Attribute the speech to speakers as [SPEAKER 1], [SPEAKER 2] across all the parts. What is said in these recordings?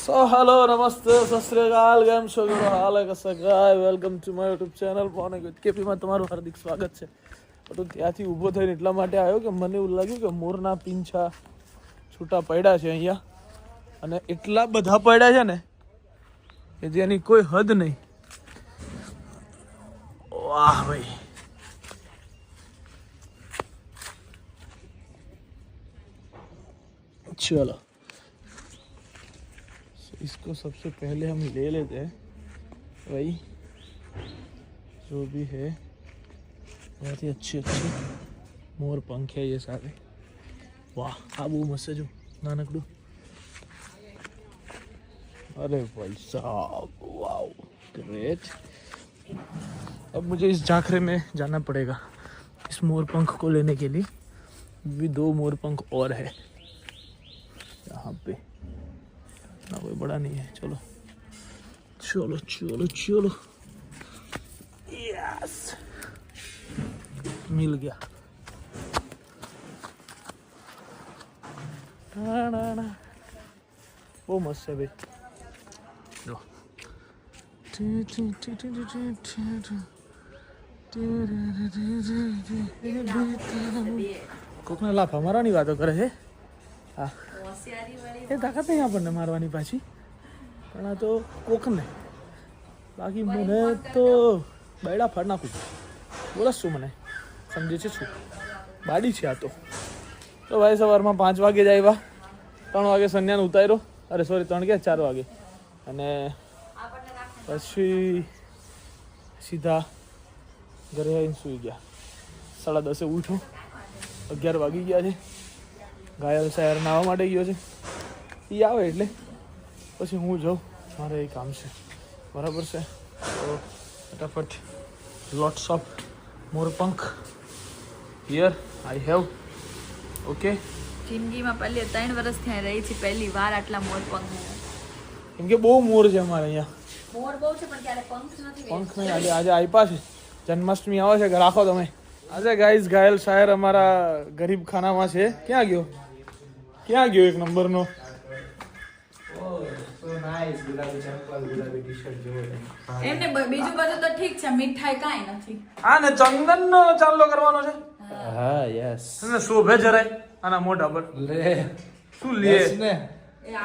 [SPEAKER 1] So hello नमस्ते सत श्री अकाल केम છો ગુરુ હાલ કસે ગાય welcome to my YouTube channel પોને કેપી માં તમારું હાર્દિક સ્વાગત છે. તો ત્યાંથી ઊભો થઈને એટલા માટે આવ્યો કે મને એવું લાગ્યું કે મોરના પીંછા છૂટા પડ્યા છે અહીંયા અને એટલા બધા પડ્યા છે ને કે જેની કોઈ હદ નહીં. વાહ ભાઈ, चलो इसको सबसे पहले हम ले लेते हैं भाई. जो भी है बहुत ही अच्छे मोर पंख है ये सारे. वाह आ वो मस्त जो नानकड़ू. अरे भाई साहब वाओ ग्रेट. अब मुझे इस झांखरे में जाना पड़ेगा इस मोर पंख को लेने के लिए. भी 2 मोर पंख और है यहाँ पे ना, कोई बड़ा नहीं है. चलो चलो चलो चलो यस मिल गया. वो मस्त है भाई. लो કોકના લાફા મારવાની વાતો કરે છે. હા એ તાકાત નહીં આપણને મારવાની પાછી, પણ આ તો કોકને. બાકી મને તો બૈડા ફાડ નાખું. બોલસ શું મને સમજે છે શું બાડી છે આ તો. ભાઈ સવારમાં 5 વાગે જ આવ્યા, 3 વાગે સંન્યાન ઉતાર્યો. અરે સોરી 3 કે 4 વાગે. અને પછી સીધા ઘરે આવીને સૂઈ ગયા. 10:30 ઉઠો, 11 વાગી ગયા છે. ઘાયલ શહેર નાહવા માટે ગયો છે. એ આવે એટલે પછી હું જાઉં, મારે એ કામ છે. બરાબર છે. તો ફટાફટ લોટ્સ ઓફ મોરપંખ હિયર આઈ હેવ. ઓકે,
[SPEAKER 2] જિંદગીમાં પહેલી 3 વર્ષ થયા રહી છે, પહેલી વાર આટલા મોરપંખ.
[SPEAKER 1] કેમ કે બહુ મોર છે અમારે અહીંયા.
[SPEAKER 2] મોર બહુ છે પણ ક્યારે પંખ નથી.
[SPEAKER 1] પંખ નહીં, આજે આપ્યા છે. જન્માષ્ટમી આવે છે કે રાખો તમે. આજે ગાઈઝ ઘાયલ શાયર અમારા ગરીબ ખાનામાં છે. ક્યાં ગયો એક નંબરનો?
[SPEAKER 2] એમને બીજું બધું તો ઠીક છે, મીઠાઈ કાંઈ નથી.
[SPEAKER 1] આ ને ચંદનનો ચાંદલો કરવાનો છે.
[SPEAKER 3] હા યસ.
[SPEAKER 1] અને શોભે જરાય આના મોઢા પર.
[SPEAKER 3] લે
[SPEAKER 1] શું લે
[SPEAKER 3] ને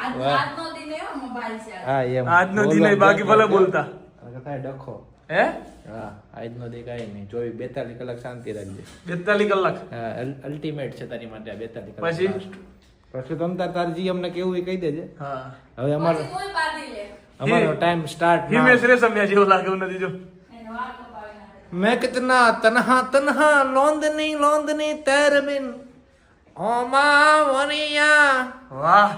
[SPEAKER 2] આજનો દિન એવો મોબાઈલ છે.
[SPEAKER 3] હા એમ
[SPEAKER 1] આજનો દિન બાકી ભલે બોલતા
[SPEAKER 3] કથા ડખો.
[SPEAKER 1] હે
[SPEAKER 3] હા આજનો દે કાઈ નહીં. 42 કલાક શાંતિ રાખજે.
[SPEAKER 1] 42 કલાક
[SPEAKER 3] હા અલ્ટિમેટ છે તારી માટે આ 42 કલાક.
[SPEAKER 1] પછી
[SPEAKER 3] તમ તારજી અમને કેવું એ કહી દેજે.
[SPEAKER 1] હા
[SPEAKER 3] હવે
[SPEAKER 2] પછી કોઈ પાડી લે.
[SPEAKER 3] અમારો ટાઈમ સ્ટાર્ટ.
[SPEAKER 1] હિમેશ રેશમિયા જેવું લાગે એવું નથી જો.
[SPEAKER 2] એનો વાળ કપાવી નાખે.
[SPEAKER 3] मैं कितना तन्हा लोंदनी तेरे बिन ओ मावनिया
[SPEAKER 1] વાહ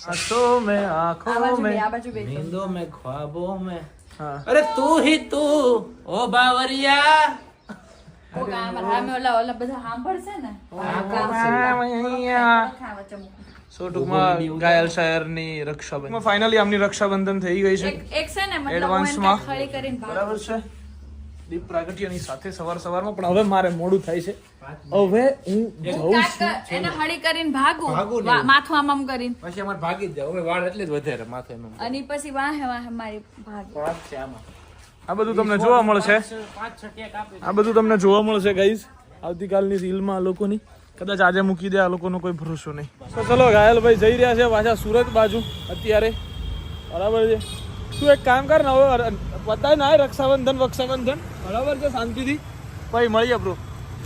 [SPEAKER 1] આંખों में आंखों में
[SPEAKER 2] આ બાજુ બેસો.
[SPEAKER 3] नींदों में ख्वाबों में
[SPEAKER 1] हाँ
[SPEAKER 3] अरे तू ही तू ओ बावरिया.
[SPEAKER 2] કોક આમે ઓલા બધા સાંભળશે ને. ખાવા ચમક.
[SPEAKER 1] સો ટૂંકમાં ઘાયલ શાયરની રક્ષાબંધન ફાઇનલી આમની રક્ષાબંધન થઈ ગઈ છે.
[SPEAKER 2] એક છે ને મતલબ
[SPEAKER 1] એડવાન્સમાં.
[SPEAKER 2] ખળી કરીને
[SPEAKER 1] બરાબર છે. દીપ પ્રાગટ્યની સાથે સવારમાં પણ હવે મારે મોડું થાય છે. હવે હું જઉં છું.
[SPEAKER 2] એને હળી કરીને ભાગું માથું આમ કરીને
[SPEAKER 3] પછી અમારે ભાગી જ જાવ. હવે વાળ એટલે જ વધારે માથે એમ.
[SPEAKER 2] અને પછી વાહે મારી ભાગ.
[SPEAKER 3] વાત છે આમાં.
[SPEAKER 1] આ બધું તમને જોવા મળશે. ગાઈઝ આવતીકાલની રીલમાં લોકોની. કદાચ આજે મૂકી દે, આ લોકોનો કોઈ ભરોસો નહીં. તો ચલો ઘાયલભાઈ જઈ રહ્યા છે પાછા સુરત બાજુ અત્યારે. બરાબર છે. તું એક કામ કર ને હવે પતાય ના રક્ષાબંધન બરાબર છે શાંતિથી. ભાઈ મળીએ બ્રો.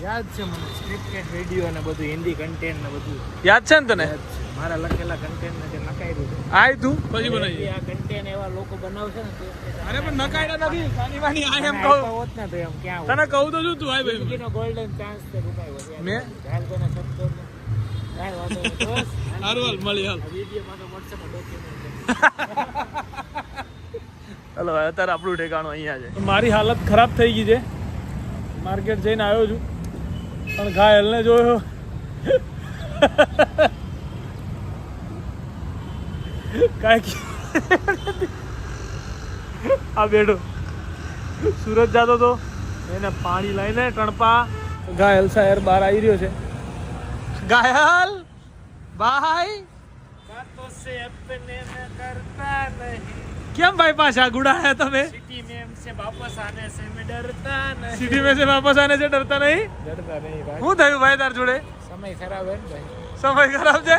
[SPEAKER 3] યાદ છે મને સ્ક્રિપ્ટેડ વિડિયો ને બધું હિન્દી કન્ટેન્ટ ને બધું
[SPEAKER 1] યાદ છે ને તને?
[SPEAKER 3] મારા લખેલા કન્ટેન્ટ ને જે નકાર્યું છે
[SPEAKER 1] આય તું પછી બનાવી.
[SPEAKER 3] આ કન્ટેન્ટ એવા લોકો બનાવશે ને તો
[SPEAKER 1] અરે પણ નકાયડા નથી. સાની વાની આ એમ કહું
[SPEAKER 3] હોત ને તો એમ ક્યાં
[SPEAKER 1] તને કહું તો છું તું આય ભાઈ.
[SPEAKER 3] જિંદગીનો ગોલ્ડન ચાન્સ તે રૂપાયો છે.
[SPEAKER 1] મેં
[SPEAKER 3] જાલકોના શબ્દો કાઈ વાંધો નહીં બસ.
[SPEAKER 1] હારું હાલ મળી હાલ.
[SPEAKER 3] વિડિયોમાં તો WhatsApp ડોક્યુમેન્ટ
[SPEAKER 1] ચલો અત્યારે આપણું ઠેકાણું અહીંયા છે. મારી હાલત ખરાબ થઈ ગઈ છે. માર્કેટ જઈને આવ્યો છું પણ ઘાયલને જોયો કાંઈ આ બેઠો સુરત જતો હતો એને પાણી લઈને ટણપા ઘાયલ શહેર બહાર આવી રહ્યો છે. ઘાયલ ભાઈ
[SPEAKER 3] हमसे अपने में करता नहीं
[SPEAKER 1] કેમ ભાઈ પાછા ગુડાયા તમે
[SPEAKER 3] सिटी में हमसे वापस आने से मैं डरता नहीं
[SPEAKER 1] સિટી में से વાપસ આને છે ડરતા નહીં
[SPEAKER 3] डरता नहीं भाई
[SPEAKER 1] શું થયું ભાઈ તાર જોડે
[SPEAKER 3] समय खराब है भाई
[SPEAKER 1] સમય ખરાબ છે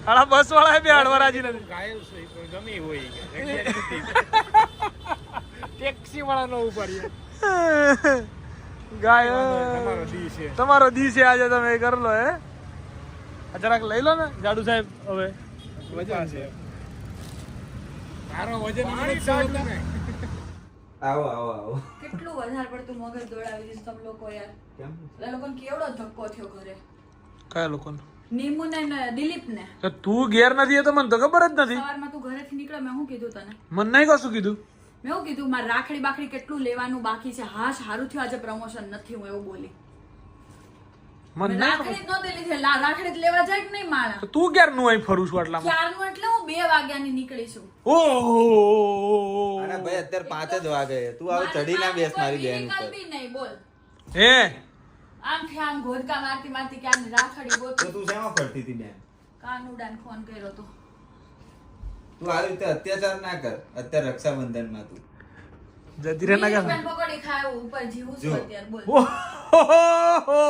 [SPEAKER 1] આલા બસ વાળા બે હડવા રાજી નથી
[SPEAKER 3] घायल सोई पर गमी हुई ટેક્સી વાળા નો ઉપાડ્યો
[SPEAKER 1] ગાય
[SPEAKER 3] તમારો દી છે
[SPEAKER 1] તમારો દી છે આજે તમે કર લો હે આ જરાક લઈ લો ને જાડુ સાહેબ હવે
[SPEAKER 3] વજન છે તારો વજન મને જ હોતું ને
[SPEAKER 4] આવો આવો આવો
[SPEAKER 2] કેટલું વધારે પડતું મગજ દોડાવી દીધું તમે લોકો યાર
[SPEAKER 4] કેમ
[SPEAKER 2] એ લોકોને કેવડો ધક્કો થયો ઘરે
[SPEAKER 1] કયા લોકોને
[SPEAKER 2] નીમુને ને દિલીપને
[SPEAKER 1] તો તું ઘેર નથી એ તો મને તો ખબર જ નથી
[SPEAKER 2] સવારમાં તું ઘરેથી નીકળ્યો મેં શું કીધું તને
[SPEAKER 1] મને નહીં કશું કીધું
[SPEAKER 2] મેં એવું કીધું મારે રાખડી બાખડી કેટલું લેવાનું બાકી છે હા સારું થયું આજે પ્રમોશન નથી હું એવું બોલી
[SPEAKER 1] મને નહીં
[SPEAKER 2] રાખડી જ નહોતી લીધી રાખડી જ લેવા જાય કે નહીં માણા
[SPEAKER 1] ખબર તું ક્યારનું અહીં ફરું છું આટલામાં
[SPEAKER 2] ક્યારનું એટલે હું 2 વાગ્યાની નીકળી છું
[SPEAKER 1] ઓહો
[SPEAKER 4] અરે ભાઈ અત્યારે 5 જ વાગે તું આવ ચડી ના બેસ મારી બેન ઉપર
[SPEAKER 2] બી નહીં બોલ
[SPEAKER 1] હે
[SPEAKER 2] આમથી આમ ઘોડકા મારતી મારતી ક્યારની રાખડી
[SPEAKER 4] તો
[SPEAKER 2] ગોતી
[SPEAKER 4] તું શેમાં ફરતી હતી બેન
[SPEAKER 2] કાનુડાને ફોન કર્યો તો
[SPEAKER 4] તું આવી રીતે અત્યાચાર ના કર અત્યારે રક્ષાબંધનમાં તું
[SPEAKER 1] જતી રહે ના કે
[SPEAKER 2] પેન પકોડી ખાય ઉપર જીવું છું
[SPEAKER 4] જો.
[SPEAKER 2] અત્યારે બોલ
[SPEAKER 1] ઓહો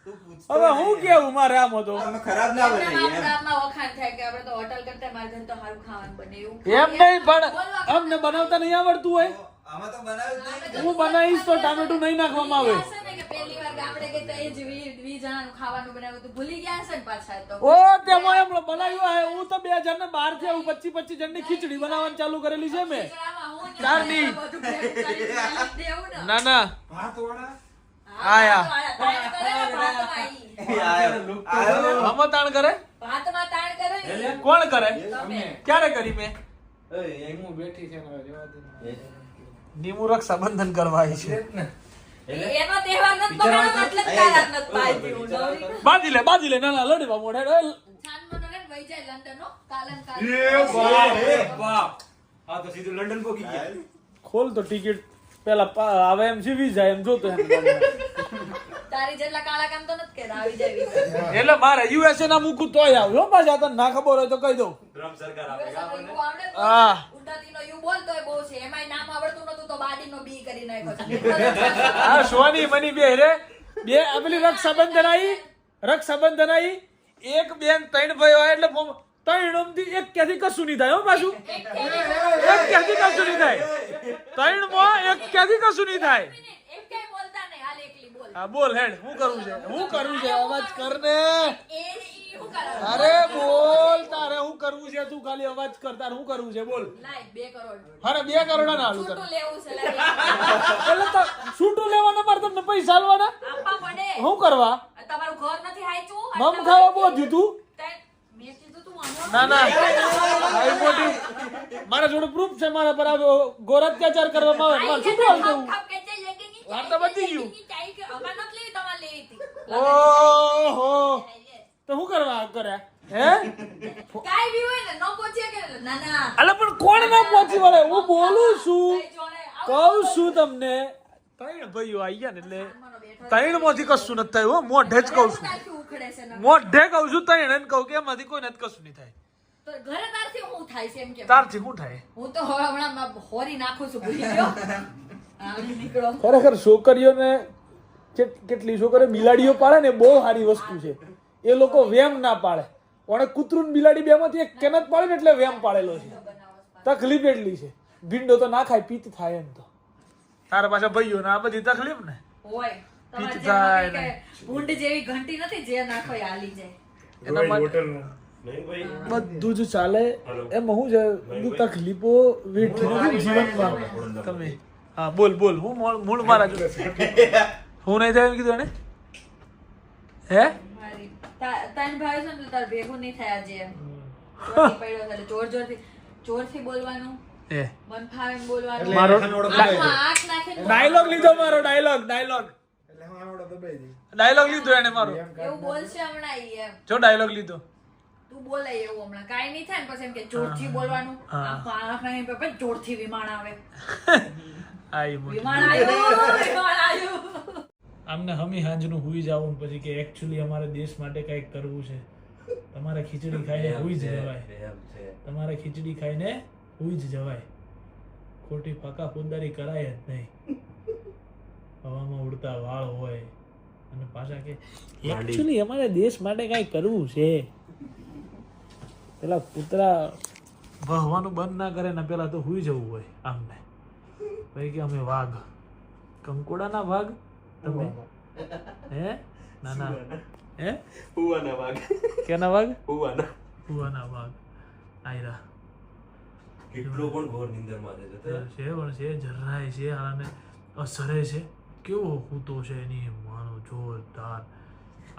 [SPEAKER 4] તું પૂછતો
[SPEAKER 1] હવે હું કેવું મારે આમ હતો
[SPEAKER 4] અમે ખરાબ ના
[SPEAKER 2] એમને
[SPEAKER 4] બનાવી
[SPEAKER 2] મારા
[SPEAKER 4] એમ
[SPEAKER 2] નામમાં વખાણ થાય કે આપણે તો હોટલ કરતા મારા ઘર તો સારું ખાવાનું બને એવું
[SPEAKER 1] એમ નહીં પણ
[SPEAKER 2] બોલવા
[SPEAKER 1] અમને બનાવતા નહીં આવડતું હોય
[SPEAKER 4] આમાં તો બનાવ્યું જ નહીં
[SPEAKER 1] હું બનાવીશ તો ટામેટું નહીં નાખવામાં આવે
[SPEAKER 2] હશે ને કે પહેલી વાર ગામડે કે એ જ 20 જણાનું ખાવાનું બનાવ્યું તો ભૂલી ગયા હશે ને પાછા તો
[SPEAKER 1] ઓ તેમાં એમ બનાવ્યું હે હું તો 2 જણને બહાર થી આવું 25 જણની ખીચડી બનાવવાનું ચાલુ કરેલી છે મેં
[SPEAKER 2] ખીચડામાં હું ને
[SPEAKER 1] ચારની.
[SPEAKER 2] બધું ભેગું કરીને ખાલી દેવું ને.
[SPEAKER 1] ના ના
[SPEAKER 3] ભાત વાળા
[SPEAKER 1] આયા.
[SPEAKER 2] તાણ કરે ને ભાતમાં ઈ.
[SPEAKER 4] આયો
[SPEAKER 1] આમાં તાણ કરે
[SPEAKER 2] ભાતમાં તાણ કરે ઈ.
[SPEAKER 1] કોણ કરે
[SPEAKER 2] તમે.
[SPEAKER 1] ક્યારે કરી મેં
[SPEAKER 3] હું બેઠી છે ને હવે રેવા દે
[SPEAKER 1] નીમુ રક્ષાબંધન કરવા આવી છે
[SPEAKER 2] એનો તહેવાર નથી બગાડવાનો એટલે જ તારા નથી પાડતી હું નવરી ને.
[SPEAKER 1] બાંધી લે ના ના લડવા મોઢે
[SPEAKER 2] છાનમનો ને વહી જાય લંડન હો. કાલન કાલ.
[SPEAKER 4] હા તો સીધું લંડન પોકી ગયા
[SPEAKER 1] ખોલ તો ટિકિટ પેલા આવે એમ છે વીઝા એમ જોતો એમ
[SPEAKER 2] તારી જેટલા કાળા કામ તો નથી કર્યા આવી જાય વિઝા.
[SPEAKER 1] એટલે મારે યુએસએ ના મૂકું તોય આવ્યો પાછા તને ના ખબર હોય તો કહી દઉં
[SPEAKER 4] ડ્રમ સરકાર
[SPEAKER 2] યુ આવડે તો
[SPEAKER 1] હા.
[SPEAKER 2] ઉડાતીનો યુ બોલતોય બહુ છે એમાંય નામ આવડતું નતું તો બાડીનો બી કરી નાખ્યો છે.
[SPEAKER 1] આ સોની મની બે રે બે આ પેલી રક્ષાબંધન આવી એક બેન 3 ભાઈ હોય એટલે 3 થી એક ક્યાંથી કશું નહીં થાય હો પાછું એક ક્યાંથી કશું નહીં થાય 3 માં એક ક્યાંથી કશું નહીં થાય
[SPEAKER 2] એમ કઈ બોલતા નહીં હાલ એકલી બોલ.
[SPEAKER 1] હા બોલ હેડ શું કરવું છે અવાજ કર ને
[SPEAKER 2] એ ઈ હું કરાવું?
[SPEAKER 1] અરે બોલ તારે શું કરવું છે તું ખાલી અવાજ કર તારે શું કરવું છે બોલ
[SPEAKER 2] લાય 2 કરોડ.
[SPEAKER 1] અરે 2 કરોડ ના હાલું
[SPEAKER 2] છૂટું લેવું છે લાય.
[SPEAKER 1] એટલે તો છૂટું લેવાના મારે તમને પૈસા આલવાના
[SPEAKER 2] આપવા પડે.
[SPEAKER 1] શું કરવા
[SPEAKER 2] તમારું ઘર નથી હાચું.
[SPEAKER 1] મમ ખાવા બહુ દીધું
[SPEAKER 2] મેં કીધું તું આનો
[SPEAKER 1] ના ના આવી મોટી મારા જોડે પ્રૂફ છે મારા પર આ ઘોર અત્યાચાર કરવામાં આવે મારે શું બોલ દઉં
[SPEAKER 2] ખાપ કે ચાલ લેગી
[SPEAKER 1] વાત તો બધી ગયું.
[SPEAKER 2] ચાઈ કે અમાર નથી લેવી તમારે લેવી હતી.
[SPEAKER 1] ઓહો તો શું કરવા આ કર્યા હે
[SPEAKER 2] કાઈ બી હોય ને ન પહોંચે કે ના ના
[SPEAKER 1] અલે પણ કોણ ના પહોંચી વળે હું બોલું છું
[SPEAKER 2] કઈ જોડે આવું
[SPEAKER 1] કહું છું તમને 3 ભાઈઓ આવી ગયા ને એટલે
[SPEAKER 2] મનો બેઠો
[SPEAKER 1] 3 માંથી કશું નથી થયું હો મોઢે જ કહું છું
[SPEAKER 2] તારથી ઉખડે છે ને
[SPEAKER 1] મોઢે કહું છું 3 એને કહું કે એમાંથી કોઈ નથી કશું નહીં થાય
[SPEAKER 2] તો ઘરે તારથી હું થાય છે એમ કે
[SPEAKER 1] તારથી શું થાય
[SPEAKER 2] હું તો હવે હમણાં હોરી નાખું છું ભૂલી ગયો આવી નીકળો
[SPEAKER 1] ખરેખર છોકરીઓને કેટલી છોકરીઓ બિલાડીઓ પાડે ને બહુ સારી વસ્તુ છે એ લોકો વેમ ના પાડે પણ કૂતરું બિલાડી બે માંથી એક કેનત પાડે ને એટલે વેમ પાડેલો છે તકલીફ એટલી છે ભીંડો તો ના ખાય પિત્ત થાય એમ તો તારા પાછા ભાઈઓ ને આ બધી તકલીફ ને
[SPEAKER 2] હોય તમારે
[SPEAKER 1] પીત
[SPEAKER 2] જે
[SPEAKER 1] થાય
[SPEAKER 2] કે ભૂંડ જેવી ઘંટી નથી જે નાખો એ હાલી જાય
[SPEAKER 1] એના માટે બધું જ ચાલે એમાં શું છે બધી તકલીફો વેઠી નથી જીવનમાં તમે હા બોલ હું મૂળ મારા જો હું નહીં થાય એમ કીધું એને હે
[SPEAKER 2] મારી તન ભાઈ છે ને તાર ભેગું નહીં થયા જે ચોરથી પડ્યો છે એટલે જોરથી બોલવાનું
[SPEAKER 1] એ
[SPEAKER 2] મન ફાવે એમ બોલવાનું
[SPEAKER 1] મારો
[SPEAKER 2] આંખમાં આંખ નાખીને
[SPEAKER 1] ડાયલોગ લીધો મારો ડાયલોગ લીધો એને મારો
[SPEAKER 2] એવું બોલશે હમણાં ઈ એમ
[SPEAKER 1] જો ડાયલોગ લીધો
[SPEAKER 2] તું બોલે એવું હમણાં કાઈ નહીં થાય ને પછી એમ કે જોરથી બોલવાનું આંખમાં આંખ નાખીને પછી જોરથી વિમાન આવે
[SPEAKER 1] આઈ મોટી
[SPEAKER 2] વિમાન આવ્યું
[SPEAKER 1] આમને હમી હાંજનું હુઈ જાવું ને પછી કે એકચ્યુઅલી અમારે દેશ માટે કંઈક કરવું છે તો તમારે ખીચડી ખાઈને હુઈ જ જવાય. તમારે ખીચડી ખાઈને હુઈ જ જવાય. ખોટી ફાકા ફુંદારી કરાય જ નહીં. હવામાં ઉડતા વાળ હોય અને પાછા કે એકચ્યુઅલી અમારે દેશ માટે કાંઈ કરવું છે. પેલા કૂતરા વહવાનું બંધ ના કરે ને પેલા તો હુઈ જવું હોય આમને. ભાઈ કે અમે વાઘ, કંકોડાના વાઘ તમે હે ના ના હે
[SPEAKER 4] હુવાના વાગ
[SPEAKER 1] કેના વાઘ
[SPEAKER 4] હુવાના
[SPEAKER 1] હુવાના વાઘ આયરા
[SPEAKER 5] કેટલો પણ ઘોર નિંદરમાં છે
[SPEAKER 1] છે પણ છે જરાય છે આને અસરે છે કેવો કૂતો છે એની માનો જોરદાર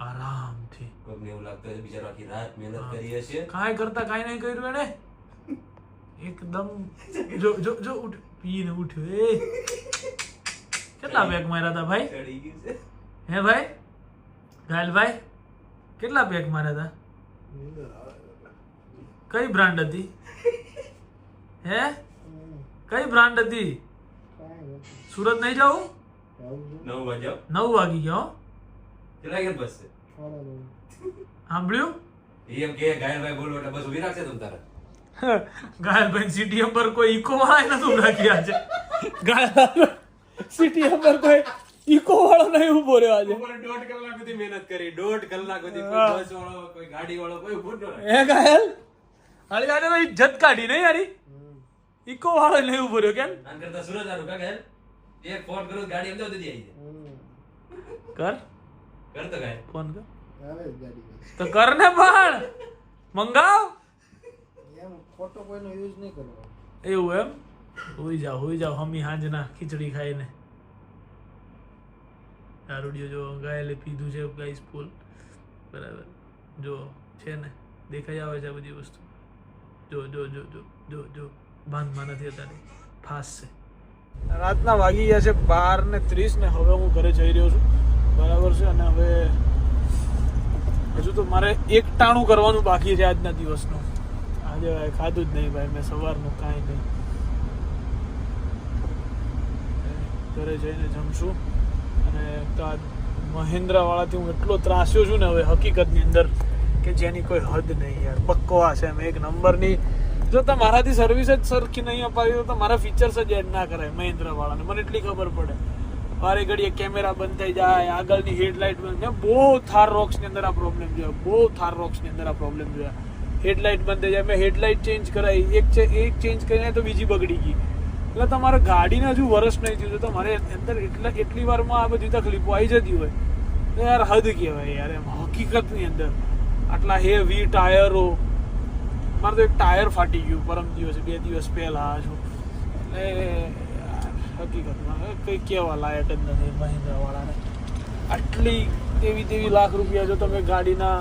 [SPEAKER 1] આરામથી
[SPEAKER 5] કોઈને એવું લાગતું હશે બિચારો આખી રાત મહેનત કરી હશે
[SPEAKER 1] કાંઈ કરતા કાંઈ નહીં કર્યું એને એકદમ જો જો જો ઉઠ પીને ઉઠ્યો એ કેટલા બેગ માર્યા હતા ભાઈ
[SPEAKER 5] ચડી ગયું છે
[SPEAKER 1] હે ભાઈ ઘાયલભાઈ કેટલા પેક માર્યા હતા કઈ બ્રાન્ડ હતી હે કઈ બ્રાન્ડ હતી સુરત નહીં જાઉં
[SPEAKER 5] 9 વાગ્યા
[SPEAKER 1] 9 વાગી ગયો
[SPEAKER 5] કેટલા કે બસ છે
[SPEAKER 1] સાંભળ્યું
[SPEAKER 5] એમ કે ગાયલભાઈ બોલો એટલે બસ ઉભી રાખશે તમ તારે
[SPEAKER 1] ઘાયલભાઈ સીટીએમ પર કોઈ ઇકો વાળા નથી રાખ્યા છે ઘાયલ સીટીએમ પર કોઈ ઇકો વાળો નહીં ઉભો રહ્યો આજે
[SPEAKER 5] 1.5 કલાક સુધી મહેનત કરી 1.5 કલાક સુધી કોઈ બસ વાળો કોઈ ગાડી વાળો કોઈ ઉભો ન રહે
[SPEAKER 1] હે ઘાયલ હાલી ગાડે ભાઈ ઇજ્જત કાઢી નહીં યારી ઇકો વાળો નહીં ઉભો રહ્યો કેમ
[SPEAKER 5] આન કરતા સુરત આરું કા ગાયલ એક ફોન કરો ગાડી અમદાવાદ સુધી આવી
[SPEAKER 1] કર
[SPEAKER 5] જાય કર તો ગાયલ
[SPEAKER 1] ફોન કર તો કર ને પણ મંગાવ
[SPEAKER 3] ફોટો કોઈનો યુઝ નહીં કરવો.
[SPEAKER 1] એવું એમ હોઈ જાવ હમી હાંજના ખીચડી ખાઈને દારૂડિયો જો ગાયેલે પીધું છે ગાઈસ ફૂલ બરાબર જો છે ને દેખાઈ આવે છે આ બધી વસ્તુ જો જો જો જો જો જો બાંધમાં નથી અત્યારે ફાસ છે રાતના વાગી ગયા છે 12:30 ને હવે હું ઘરે જઈ રહ્યો છું બરાબર છે અને હવે હજુ તો મારે એક ટાણું કરવાનું બાકી છે આજના દિવસનું આજે ખાધું જ નહીં ભાઈ મેં સવારનું કાંઈ નહીં ઘરે જઈને જમશું અને મહિન્દ્રા વાળાથી હું એટલો ત્રાસ્યો છું ને હવે હકીકતની અંદર કે જેની કોઈ હદ નહીં યાર બકવાસ એમ એક નંબરની જો તમારાથી સર્વિસ જ સરખી નહીં અપાવી તો તમારા ફીચર્સ જ એડ ના કરાય મહિન્દ્રા વાળાને મને એટલી ખબર પડે વારે ઘડીએ કેમેરા બંધ થઈ જાય આગળની હેડલાઇટ બંધ મેં બહુ થાર રોક્સની અંદર આ પ્રોબ્લેમ જોયા હેડલાઇટ બંધ થઈ જાય મેં હેડલાઇટ ચેન્જ કરાવી એક ચેન્જ કરીને તો બીજી બગડી ગઈ એટલે તમારે ગાડીને હજુ વર્ષ નહીં થયું તો તમારે અંદર એટલી વારમાં આ બધી તકલીફો આવી જતી હોય તો યાર હદ કહેવાય યાર એમ હકીકતની અંદર આટલા હેવી ટાયરો મારે તો એક ટાયર ફાટી ગયું પરમ દિવસે 2 દિવસ પહેલા હજુ એટલે હકીકતમાં કંઈ કહેવા લાયક જ નથી મહિન્દ્રા વાળાને આટલી તેવી લાખ રૂપિયા જો તમે ગાડીના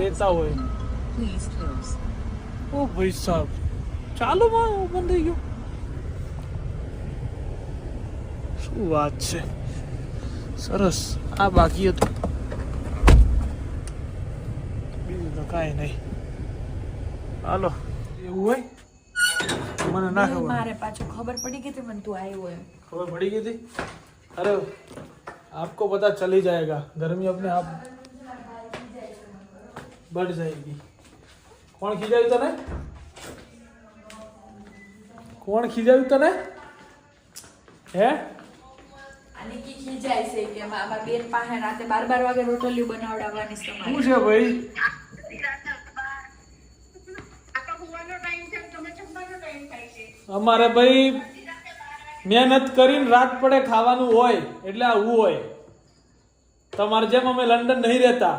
[SPEAKER 1] લેતા હોય ઓ ભાઈ સાહેબ ચાલો માં બંધ થઈ ગયું શું વાત છે સરસ આ બાકી હતું બીજું તો કાંઈ નહીં હાલો એવું હોય મને ના ખબર
[SPEAKER 2] મારે પાછું ખબર પડી ગઈ હતી મને તું આવ્યો એમ
[SPEAKER 1] खबर पड़ी गई थी अरे आपको पता चल ही जाएगा गर्मी अपने आप बढ़ जाएगी कौन खींचाયું તને કોણ ખીજાયું તને હે
[SPEAKER 2] અને કી ખીજાય છે કે મારા બેન પાસે રાતે 12 વાગે રોટલીઓ બનાવડાવવાની છે તમારે
[SPEAKER 1] શું છે ભાઈ અમારે ભાઈ મહેનત કરીને રાત પડે ખાવાનું હોય એટલે આવું હોય તમારે જેમ અમે લંડન નહીં રહેતા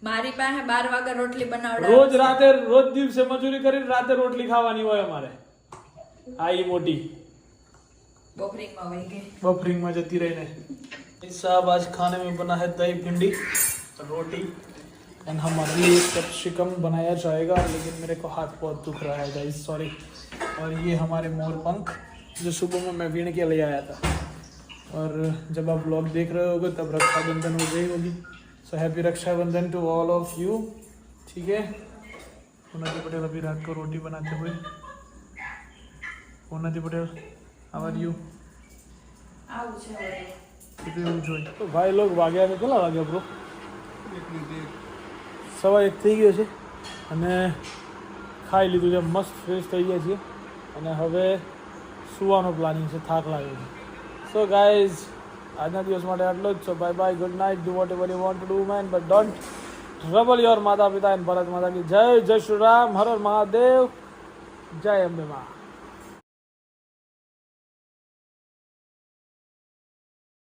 [SPEAKER 2] મારી પાસે 12 વાગે રોટલી
[SPEAKER 1] રોજ
[SPEAKER 2] બનાવડાવવાની
[SPEAKER 1] રોજ દિવસે મજૂરી કરીને રાતે રોટલી ખાવાની હોય અમારે આ ઈ મોટી
[SPEAKER 2] બપોરીમાં વહી ગઈ
[SPEAKER 1] बफरिंग में जती रही ने साहब आज खाने में बना है दही भिंडी रोटी एंड हमारे लिए एक कैप्सिकम बनाया जाएगा लेकिन मेरे को हाथ बहुत दुख रहा है गाइस सॉरी और ये हमारे मोर पंख जो सुबह में मैं वीण के ले आया था और जब आप ब्लॉग देख रहे होगे तब रक्षाबंधन हो गई होगी so happy Rakshabandhan to all of you ठीक है उन्नति पटेल अभी रात को रोटी बनाते हुए उन्नति पटेल हाउ आर यू
[SPEAKER 2] આવું છે હવે
[SPEAKER 1] तो भाई लोग वाग्या में કેટલા વાગ્યા બ્રો 1:15 થઈ ગયો છે અને ખાઈ લીધું છે, મસ્ત ફ્રેશ થઈ ગયા છીએ અને હવે સુવાનો પ્લાનિંગ છે, થાક લાગ્યો છે. સો ગાઈઝ આજના દિવસ માટે આટલો જ. So bye bye, good night, do whatever you want to do man, but don't trouble your માતા પિતા એન્ડ ભારત માતા કી જય. જય શ્રી રામ, હર હર મહાદેવ, જય અંબે માં.